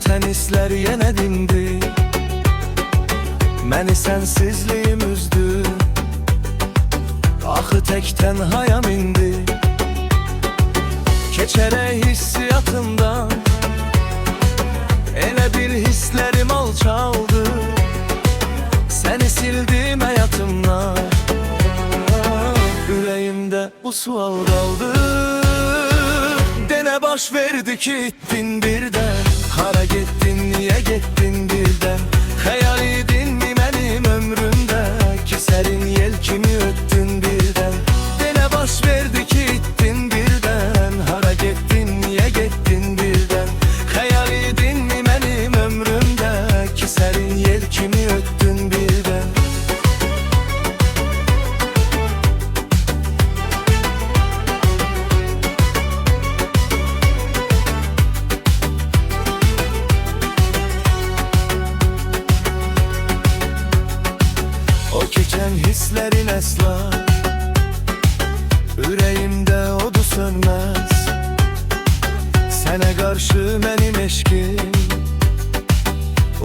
keten hisler yenə dindi. Məni sənsizliyim üzdü. Axı tək tənhayam indi. Keçərək hissiyatımdan elə bir hisslərim alçaldı. Səni sildim həyatımdan. Ürəyimdə bu sual qaldı. Denə baş verdi ki ittin birdən. Hara getdin, niyə getdin birdən? Xəyal idinmi mənim ömrümdə ki sərin yel kimi ötdün birdən? Denə baş verdi ki ittin birdən. Hara getdin, niyə getdin birdən? Xəyal idinmi mənim ömrümdə ki sərin yel kimi ötdün birdən? O keçən hisslərin əsla ürəyimdə odu sönməz. Sənə qarşı mənim eşqim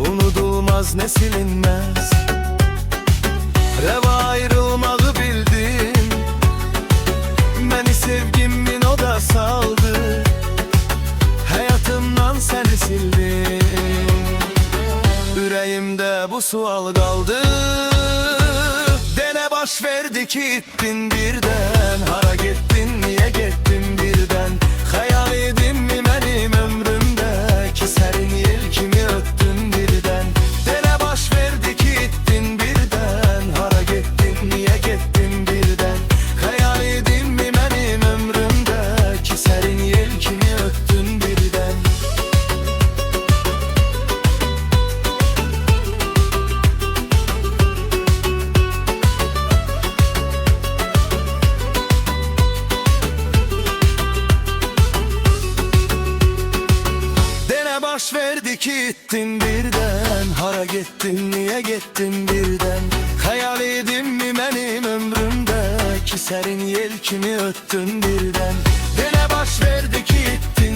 unudulmaz, nə silinməz. Rəva ayrılmağı bildim. Məni sevgimin o da saldı. Həyatımdan səni sildim. Ürəyimdə bu sual qaldı. Denə baş verdi ki ittin birdən. Hara getdin, niyə getdin birdən? Xəyal idinmi mənim ömrümdə ki sərin yel kimi ötdün birdən? Denə baş verdi ki ittin birdən. Hara getdin, niyə getdin birdən? Xəyal idinmi mənim ömrümdə ki sərin yel kimi ötdün birdən? Baş verdi ki ittin birdən. Hara getdin, niyə getdin birdən? Xəyal idinmi mənim ömrümdə ki sərin yel kimi ötdün birdən? Denə baş verdi ki ittin